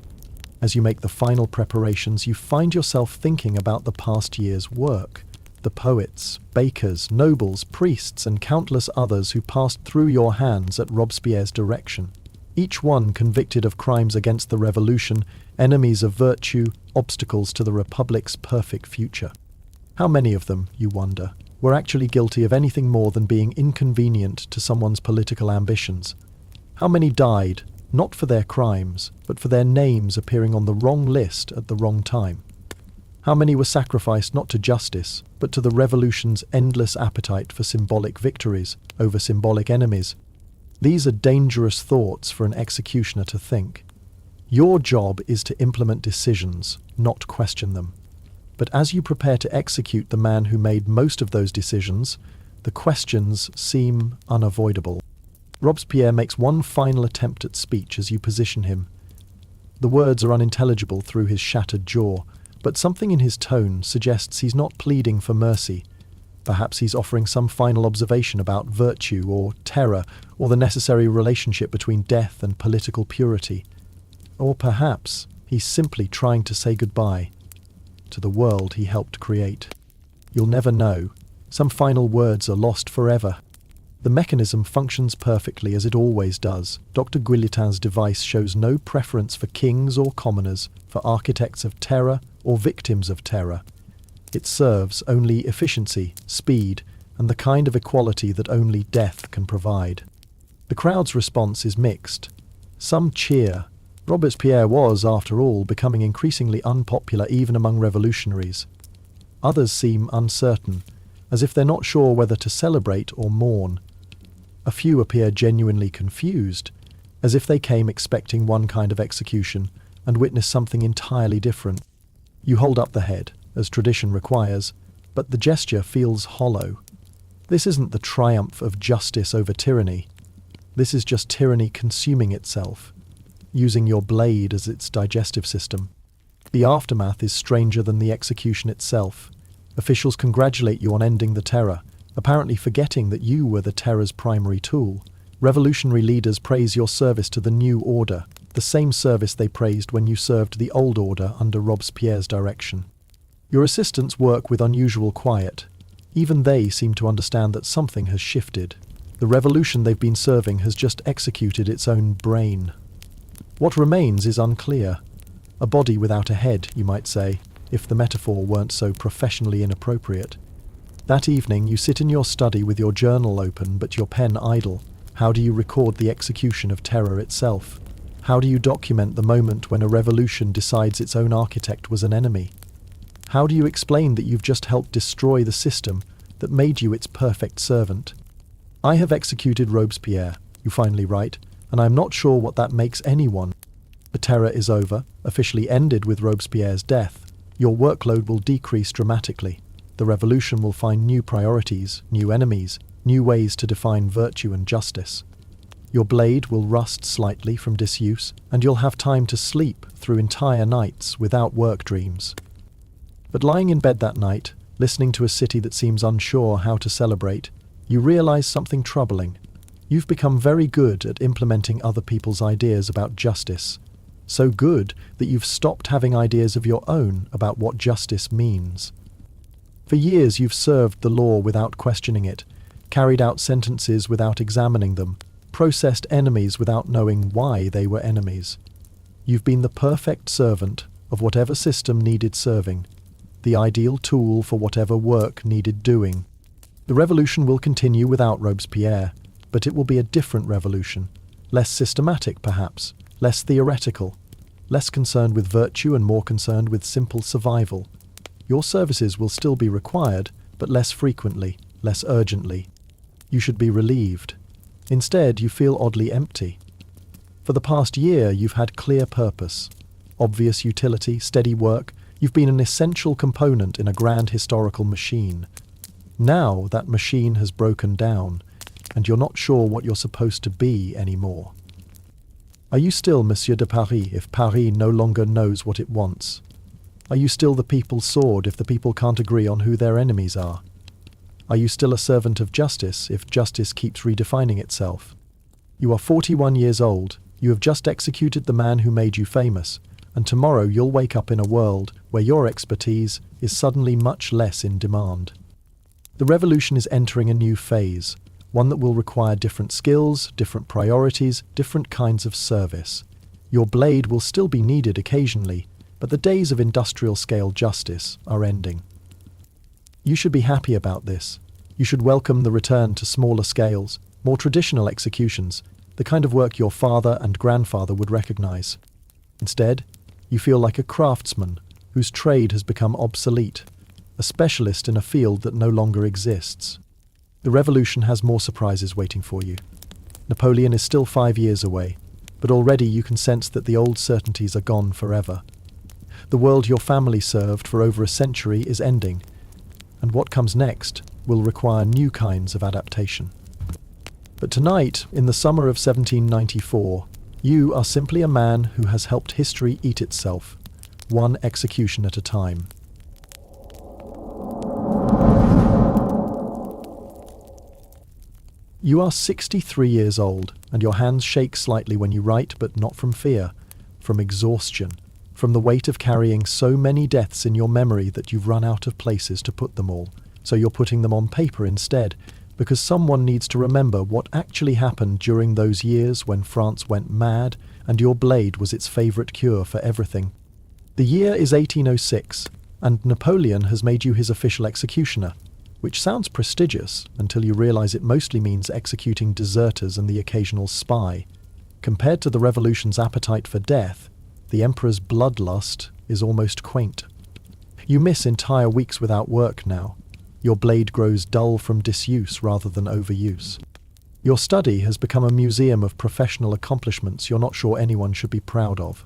As you make the final preparations, you find yourself thinking about the past year's work. The poets, bakers, nobles, priests, and countless others who passed through your hands at Robespierre's direction. Each one convicted of crimes against the revolution, enemies of virtue, obstacles to the Republic's perfect future. How many of them, you wonder, were actually guilty of anything more than being inconvenient to someone's political ambitions? How many died, not for their crimes, but for their names appearing on the wrong list at the wrong time? How many were sacrificed not to justice, but to the revolution's endless appetite for symbolic victories over symbolic enemies? These are dangerous thoughts for an executioner to think. Your job is to implement decisions, not question them. But as you prepare to execute the man who made most of those decisions, the questions seem unavoidable. Robespierre makes one final attempt at speech as you position him. The words are unintelligible through his shattered jaw, but something in his tone suggests he's not pleading for mercy. Perhaps he's offering some final observation about virtue or terror or the necessary relationship between death and political purity. Or perhaps he's simply trying to say goodbye to the world he helped create. You'll never know. Some final words are lost forever. The mechanism functions perfectly as it always does. Dr. Guillotine's device shows no preference for kings or commoners, for architects of terror or victims of terror. It serves only efficiency, speed, and the kind of equality that only death can provide. The crowd's response is mixed. Some cheer. Robespierre was, after all, becoming increasingly unpopular even among revolutionaries. Others seem uncertain, as if they're not sure whether to celebrate or mourn. A few appear genuinely confused, as if they came expecting one kind of execution and witnessed something entirely different. You hold up the head, as tradition requires, but the gesture feels hollow. This isn't the triumph of justice over tyranny. This is just tyranny consuming itself, using your blade as its digestive system. The aftermath is stranger than the execution itself. Officials congratulate you on ending the terror, apparently forgetting that you were the terror's primary tool. Revolutionary leaders praise your service to the new order, the same service they praised when you served the old order under Robespierre's direction. Your assistants work with unusual quiet. Even they seem to understand that something has shifted. The revolution they've been serving has just executed its own brain. What remains is unclear. A body without a head, you might say, if the metaphor weren't so professionally inappropriate. That evening you sit in your study with your journal open but your pen idle. How do you record the execution of terror itself? How do you document the moment when a revolution decides its own architect was an enemy? How do you explain that you've just helped destroy the system that made you its perfect servant? I have executed Robespierre, you finally write, and I'm not sure what that makes anyone. The terror is over, officially ended with Robespierre's death. Your workload will decrease dramatically. The revolution will find new priorities, new enemies, new ways to define virtue and justice. Your blade will rust slightly from disuse, and you'll have time to sleep through entire nights without work dreams. But lying in bed that night, listening to a city that seems unsure how to celebrate, you realize something troubling. You've become very good at implementing other people's ideas about justice. So good that you've stopped having ideas of your own about what justice means. For years you've served the law without questioning it, carried out sentences without examining them, processed enemies without knowing why they were enemies. You've been the perfect servant of whatever system needed serving, the ideal tool for whatever work needed doing. The revolution will continue without Robespierre, but it will be a different revolution, less systematic perhaps, less theoretical, less concerned with virtue and more concerned with simple survival. Your services will still be required, but less frequently, less urgently. You should be relieved. Instead, you feel oddly empty. For the past year, you've had clear purpose, obvious utility, steady work. You've been an essential component in a grand historical machine. Now that machine has broken down, and you're not sure what you're supposed to be anymore. Are you still Monsieur de Paris if Paris no longer knows what it wants? Are you still the people's sword if the people can't agree on who their enemies are? Are you still a servant of justice if justice keeps redefining itself? You are 41 years old, you have just executed the man who made you famous, and tomorrow you'll wake up in a world where your expertise is suddenly much less in demand. The revolution is entering a new phase, one that will require different skills, different priorities, different kinds of service. Your blade will still be needed occasionally, but the days of industrial-scale justice are ending. You should be happy about this. You should welcome the return to smaller scales, more traditional executions, the kind of work your father and grandfather would recognize. Instead, you feel like a craftsman whose trade has become obsolete, a specialist in a field that no longer exists. The revolution has more surprises waiting for you. Napoleon is still 5 years away, but already you can sense that the old certainties are gone forever. The world your family served for over a century is ending, and what comes next will require new kinds of adaptation. But tonight, in the summer of 1794, you are simply a man who has helped history eat itself, one execution at a time. You are 63 years old, and your hands shake slightly when you write, but not from fear, from exhaustion, from the weight of carrying so many deaths in your memory that you've run out of places to put them all. So you're putting them on paper instead, because someone needs to remember what actually happened during those years when France went mad and your blade was its favourite cure for everything. The year is 1806, and Napoleon has made you his official executioner, which sounds prestigious until you realise it mostly means executing deserters and the occasional spy. Compared to the revolution's appetite for death, the emperor's bloodlust is almost quaint. You miss entire weeks without work now. Your blade grows dull from disuse rather than overuse. Your study has become a museum of professional accomplishments you're not sure anyone should be proud of.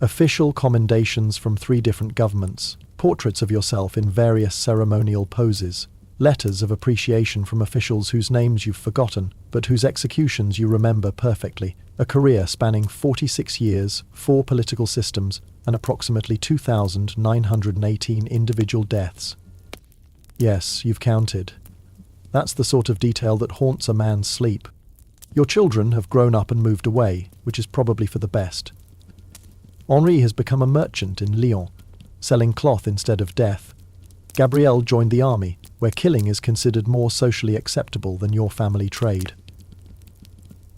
Official commendations from 3 different governments, portraits of yourself in various ceremonial poses, letters of appreciation from officials whose names you've forgotten, but whose executions you remember perfectly, a career spanning 46 years, 4 political systems, and approximately 2,918 individual deaths. Yes, you've counted. That's the sort of detail that haunts a man's sleep. Your children have grown up and moved away, which is probably for the best. Henri has become a merchant in Lyon, selling cloth instead of death. Gabrielle joined the army, where killing is considered more socially acceptable than your family trade.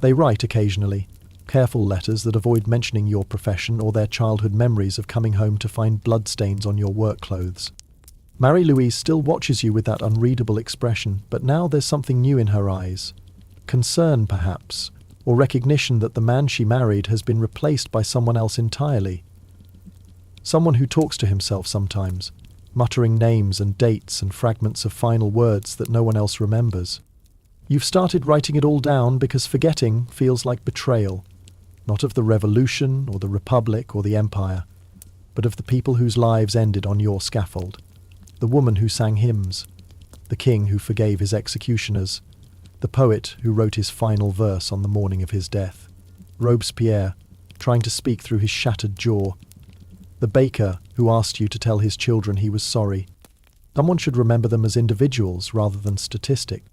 They write occasionally, careful letters that avoid mentioning your profession or their childhood memories of coming home to find bloodstains on your work clothes. Marie-Louise still watches you with that unreadable expression, but now there's something new in her eyes. Concern, perhaps, or recognition that the man she married has been replaced by someone else entirely. Someone who talks to himself sometimes, muttering names and dates and fragments of final words that no one else remembers. You've started writing it all down because forgetting feels like betrayal, not of the revolution or the republic or the empire, but of the people whose lives ended on your scaffold. The woman who sang hymns, the king who forgave his executioners, the poet who wrote his final verse on the morning of his death, Robespierre, trying to speak through his shattered jaw, the baker who asked you to tell his children he was sorry. Someone should remember them as individuals rather than statistics.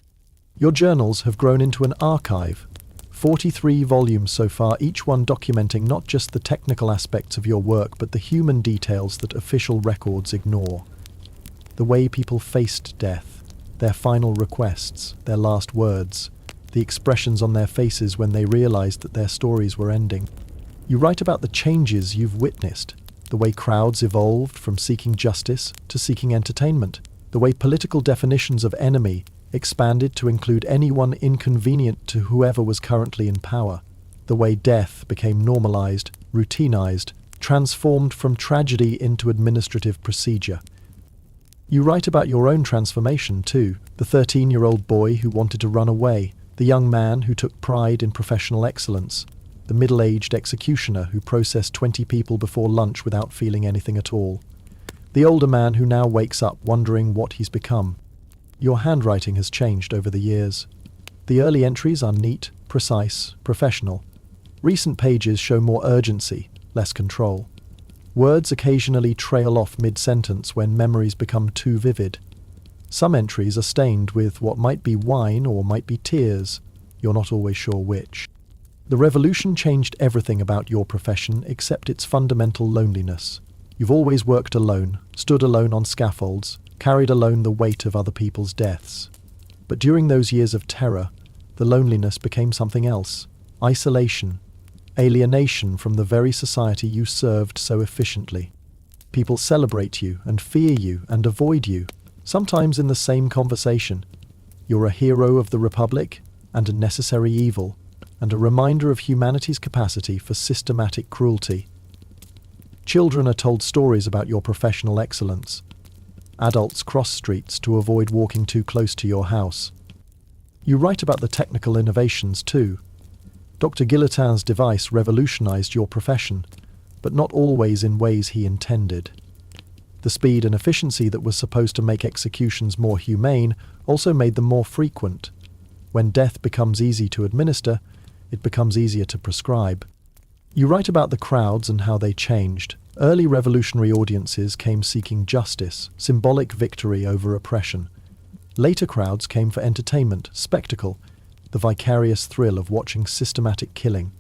Your journals have grown into an archive, 43 volumes so far, each one documenting not just the technical aspects of your work but the human details that official records ignore. The way people faced death, their final requests, their last words, the expressions on their faces when they realized that their stories were ending. You write about the changes you've witnessed, the way crowds evolved from seeking justice to seeking entertainment, the way political definitions of enemy expanded to include anyone inconvenient to whoever was currently in power, the way death became normalized, routinized, transformed from tragedy into administrative procedure. You write about your own transformation too, the 13-year-old boy who wanted to run away, the young man who took pride in professional excellence, the middle-aged executioner who processed 20 people before lunch without feeling anything at all, the older man who now wakes up wondering what he's become. Your handwriting has changed over the years. The early entries are neat, precise, professional. Recent pages show more urgency, less control. Words occasionally trail off mid-sentence when memories become too vivid. Some entries are stained with what might be wine or might be tears. You're not always sure which. The revolution changed everything about your profession except its fundamental loneliness. You've always worked alone, stood alone on scaffolds, carried alone the weight of other people's deaths. But during those years of terror, the loneliness became something else. Isolation. Alienation from the very society you served so efficiently. People celebrate you and fear you and avoid you, sometimes in the same conversation. You're a hero of the Republic and a necessary evil, and a reminder of humanity's capacity for systematic cruelty. Children are told stories about your professional excellence. Adults cross streets to avoid walking too close to your house. You write about the technical innovations too. Dr. Guillotine's device revolutionized your profession, but not always in ways he intended. The speed and efficiency that was supposed to make executions more humane also made them more frequent. When death becomes easy to administer, it becomes easier to prescribe. You write about the crowds and how they changed. Early revolutionary audiences came seeking justice, symbolic victory over oppression. Later crowds came for entertainment, spectacle, the vicarious thrill of watching systematic killing.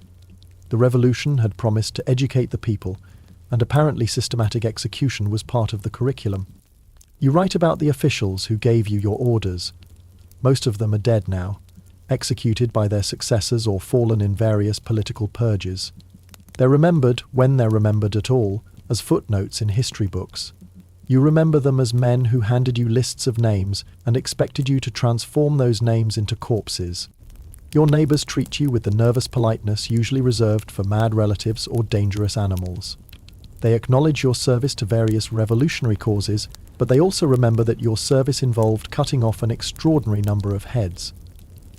The revolution had promised to educate the people, and apparently systematic execution was part of the curriculum. You write about the officials who gave you your orders. Most of them are dead now, executed by their successors or fallen in various political purges. They're remembered, when they're remembered at all, as footnotes in history books. You remember them as men who handed you lists of names and expected you to transform those names into corpses. Your neighbors treat you with the nervous politeness usually reserved for mad relatives or dangerous animals. They acknowledge your service to various revolutionary causes, but they also remember that your service involved cutting off an extraordinary number of heads.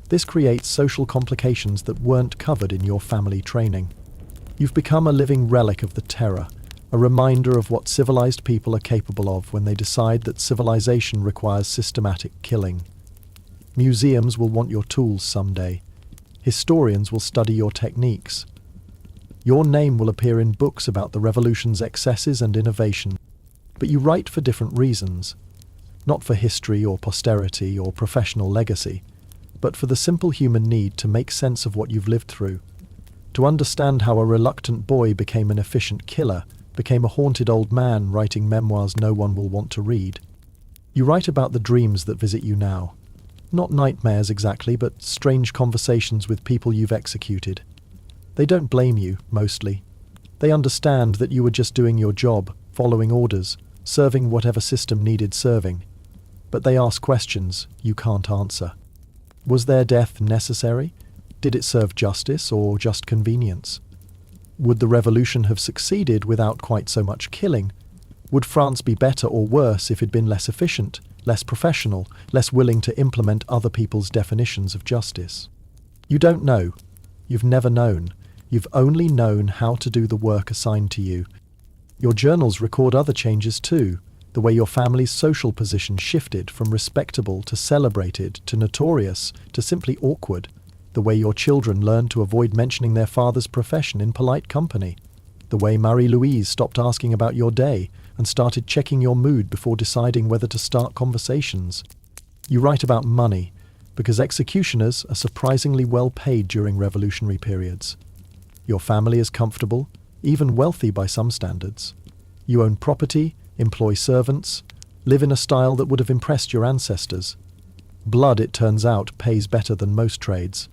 This creates social complications that weren't covered in your family training. You've become a living relic of the terror, a reminder of what civilized people are capable of when they decide that civilization requires systematic killing. Museums will want your tools someday. Historians will study your techniques. Your name will appear in books about the revolution's excesses and innovation. But you write for different reasons. Not for history or posterity or professional legacy, but for the simple human need to make sense of what you've lived through. To understand how a reluctant boy became an efficient killer, became a haunted old man writing memoirs no one will want to read. You write about the dreams that visit you now. Not nightmares exactly, but strange conversations with people you've executed. They don't blame you, mostly. They understand that you were just doing your job, following orders, serving whatever system needed serving. But they ask questions you can't answer. Was their death necessary? Did it serve justice or just convenience? Would the revolution have succeeded without quite so much killing? Would France be better or worse if it'd been less efficient, less professional, less willing to implement other people's definitions of justice? You don't know. You've never known. You've only known how to do the work assigned to you. Your journals record other changes too, the way your family's social position shifted from respectable to celebrated to notorious to simply awkward, the way your children learned to avoid mentioning their father's profession in polite company, the way Marie-Louise stopped asking about your day and started checking your mood before deciding whether to start conversations. You write about money, because executioners are surprisingly well paid during revolutionary periods. Your family is comfortable, even wealthy by some standards. You own property, employ servants, live in a style that would have impressed your ancestors. Blood, it turns out, pays better than most trades.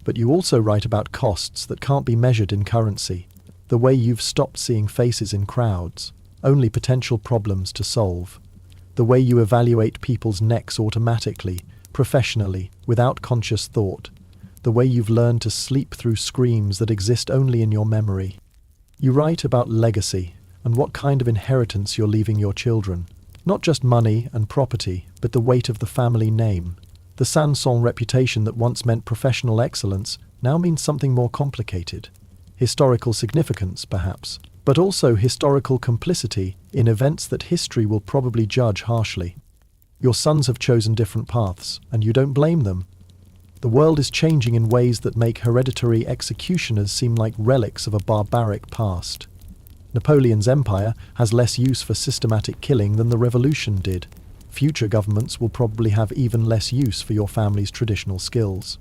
But you also write about costs that can't be measured in currency, the way you've stopped seeing faces in crowds, only potential problems to solve, the way you evaluate people's necks automatically, professionally, without conscious thought, the way you've learned to sleep through screams that exist only in your memory. You write about legacy and what kind of inheritance you're leaving your children. Not just money and property, but the weight of the family name. The Sanson reputation that once meant professional excellence now means something more complicated. Historical significance, perhaps, but also historical complicity in events that history will probably judge harshly. Your sons have chosen different paths, and you don't blame them. The world is changing in ways that make hereditary executioners seem like relics of a barbaric past. Napoleon's empire has less use for systematic killing than the revolution did. Future governments will probably have even less use for your family's traditional skills.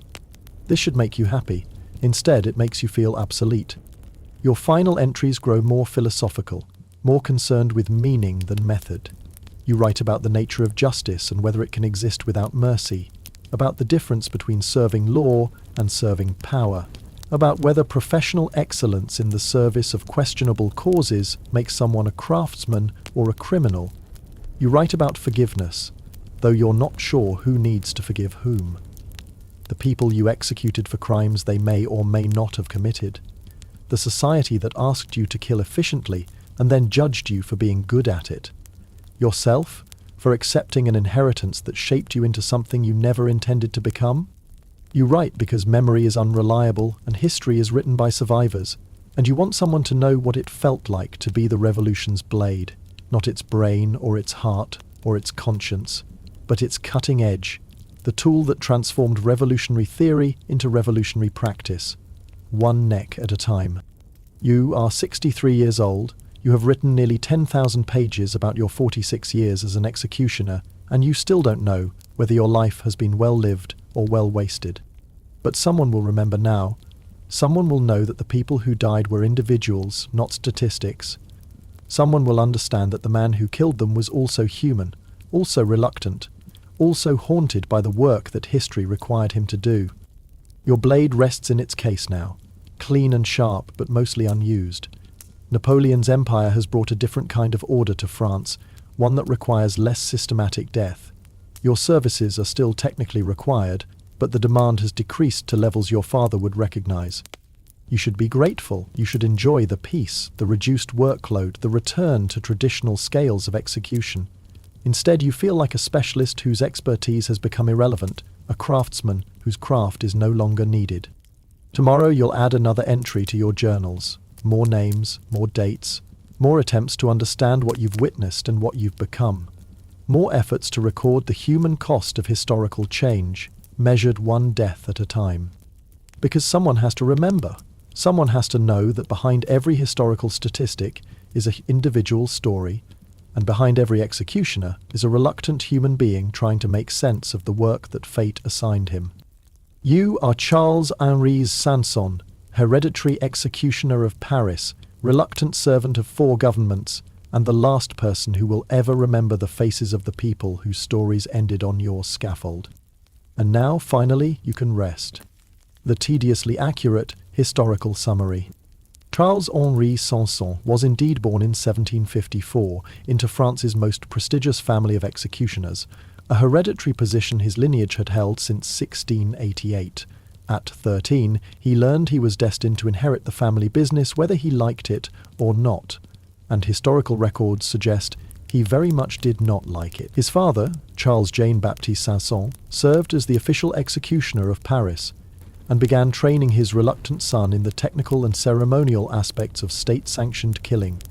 This should make you happy. Instead, it makes you feel obsolete. Your final entries grow more philosophical, more concerned with meaning than method. You write about the nature of justice and whether it can exist without mercy, about the difference between serving law and serving power, about whether professional excellence in the service of questionable causes makes someone a craftsman or a criminal. You write about forgiveness, though you're not sure who needs to forgive whom. The people you executed for crimes they may or may not have committed. The society that asked you to kill efficiently and then judged you for being good at it. Yourself, for accepting an inheritance that shaped you into something you never intended to become? You write because memory is unreliable and history is written by survivors, and you want someone to know what it felt like to be the revolution's blade, not its brain or its heart or its conscience, but its cutting edge, the tool that transformed revolutionary theory into revolutionary practice, one neck at a time. You are 63 years old, you have written nearly 10,000 pages about your 46 years as an executioner, and you still don't know whether your life has been well lived or well wasted. But someone will remember now. Someone will know that the people who died were individuals, not statistics. Someone will understand that the man who killed them was also human, also reluctant, also haunted by the work that history required him to do. Your blade rests in its case now, clean and sharp, but mostly unused. Napoleon's empire has brought a different kind of order to France, one that requires less systematic death. Your services are still technically required, but the demand has decreased to levels your father would recognize. You should be grateful, you should enjoy the peace, the reduced workload, the return to traditional scales of execution. Instead, you feel like a specialist whose expertise has become irrelevant, a craftsman whose craft is no longer needed. Tomorrow you'll add another entry to your journals. More names, more dates, more attempts to understand what you've witnessed and what you've become. More efforts to record the human cost of historical change, measured one death at a time. Because someone has to remember. Someone has to know that behind every historical statistic is an individual story, and behind every executioner is a reluctant human being trying to make sense of the work that fate assigned him. You are Charles-Henri Sanson, hereditary executioner of Paris, reluctant servant of 4 governments, and the last person who will ever remember the faces of the people whose stories ended on your scaffold. And now, finally, you can rest. The tediously accurate historical summary. Charles-Henri Sanson was indeed born in 1754 into France's most prestigious family of executioners, a hereditary position his lineage had held since 1688. At 13, he learned he was destined to inherit the family business whether he liked it or not, and historical records suggest he very much did not like it. His father, Charles Jean-Baptiste Sanson, served as the official executioner of Paris, and began training his reluctant son in the technical and ceremonial aspects of state-sanctioned killing.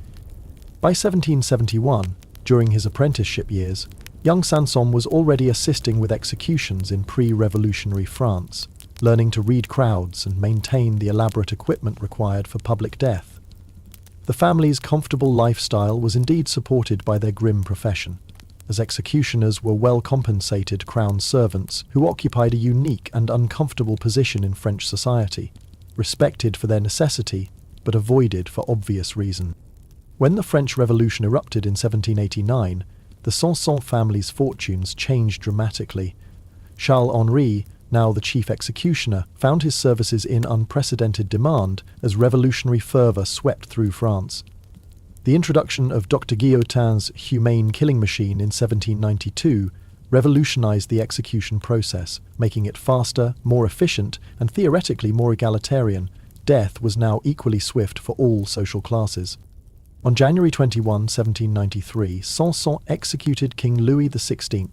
By 1771, during his apprenticeship years, young Sanson was already assisting with executions in pre-revolutionary France, learning to read crowds and maintain the elaborate equipment required for public death. The family's comfortable lifestyle was indeed supported by their grim profession, as executioners were well-compensated crown servants who occupied a unique and uncomfortable position in French society, respected for their necessity, but avoided for obvious reason. When the French Revolution erupted in 1789, the Sanson family's fortunes changed dramatically. Charles-Henri, now the chief executioner, found his services in unprecedented demand as revolutionary fervour swept through France. The introduction of Dr. Guillotine's humane killing machine in 1792 revolutionized the execution process, making it faster, more efficient, and theoretically more egalitarian. Death was now equally swift for all social classes. On January 21, 1793, Sanson executed King Louis XVI,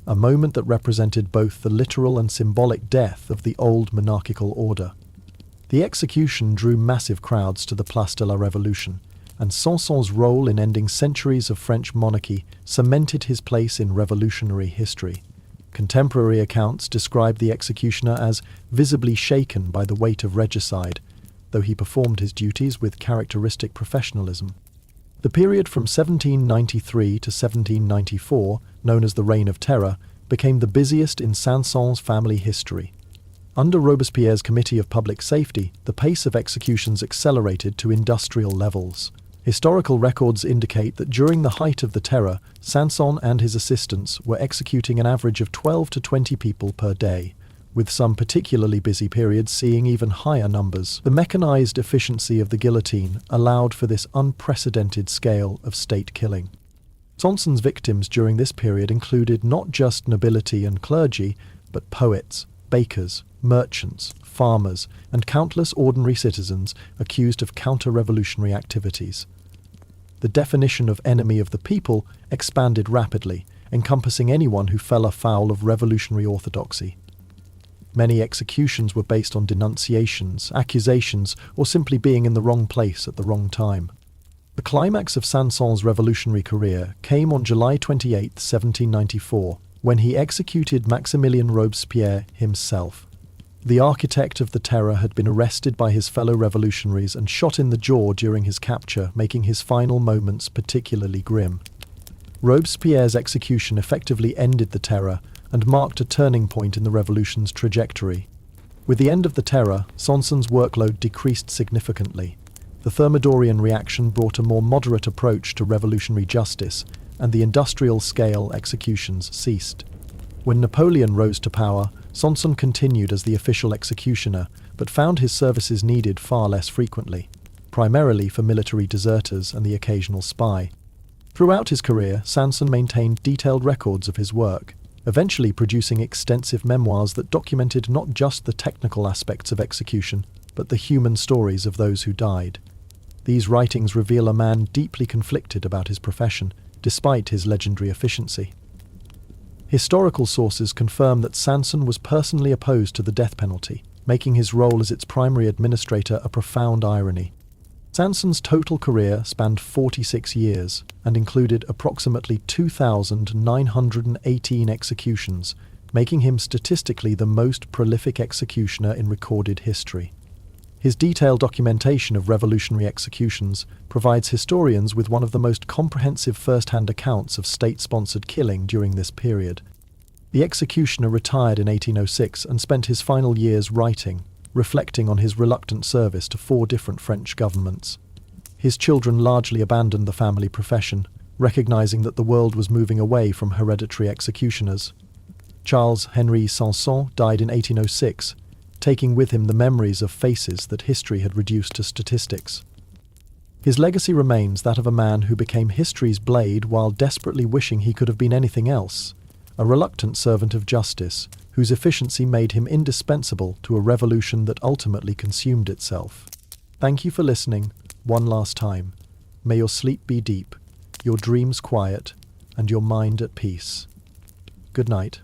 a moment that represented both the literal and symbolic death of the old monarchical order. The execution drew massive crowds to the Place de la Révolution, and Sanson's role in ending centuries of French monarchy cemented his place in revolutionary history. Contemporary accounts describe the executioner as visibly shaken by the weight of regicide, though he performed his duties with characteristic professionalism. The period from 1793 to 1794, known as the Reign of Terror, became the busiest in Sanson's family history. Under Robespierre's Committee of Public Safety, the pace of executions accelerated to industrial levels. Historical records indicate that during the height of the Terror, Sanson and his assistants were executing an average of 12 to 20 people per day, with some particularly busy periods seeing even higher numbers. The mechanized efficiency of the guillotine allowed for this unprecedented scale of state killing. Sanson's victims during this period included not just nobility and clergy, but poets, bakers, merchants, farmers, and countless ordinary citizens accused of counter-revolutionary activities. the definition of enemy of the people expanded rapidly, encompassing anyone who fell afoul of revolutionary orthodoxy. Many executions were based on denunciations, accusations, or simply being in the wrong place at the wrong time. The climax of Saint-Saëns' revolutionary career came on July 28, 1794, when he executed Maximilien Robespierre himself. The architect of the terror had been arrested by his fellow revolutionaries and shot in the jaw during his capture, making his final moments particularly grim. Robespierre's execution effectively ended the terror and marked a turning point in the revolution's trajectory. With the end of the terror, Saint-Saëns' workload decreased significantly. The Thermidorian reaction brought a more moderate approach to revolutionary justice, and the industrial-scale executions ceased. When Napoleon rose to power, Saint-Saëns continued as the official executioner, but found his services needed far less frequently, primarily for military deserters and the occasional spy. Throughout his career, Saint-Saëns maintained detailed records of his work, eventually producing extensive memoirs that documented not just the technical aspects of execution, but the human stories of those who died. These writings reveal a man deeply conflicted about his profession, despite his legendary efficiency. Historical sources confirm that Saint-Saëns was personally opposed to the death penalty, making his role as its primary administrator a profound irony. Saint-Saëns' total career spanned 46 years and included approximately 2,918 executions, making him statistically the most prolific executioner in recorded history. His detailed documentation of revolutionary executions provides historians with one of the most comprehensive first-hand accounts of state-sponsored killing during this period. The executioner retired in 1806 and spent his final years writing, reflecting on his reluctant service to 4 different French governments. His children largely abandoned the family profession, recognizing that the world was moving away from hereditary executioners. Charles Henri Saint-Saëns died in 1806, taking with him the memories of faces that history had reduced to statistics. His legacy remains that of a man who became history's blade while desperately wishing he could have been anything else, a reluctant servant of justice, whose efficiency made him indispensable to a revolution that ultimately consumed itself. Thank you for listening, one last time. May your sleep be deep, your dreams quiet, and your mind at peace. Good night.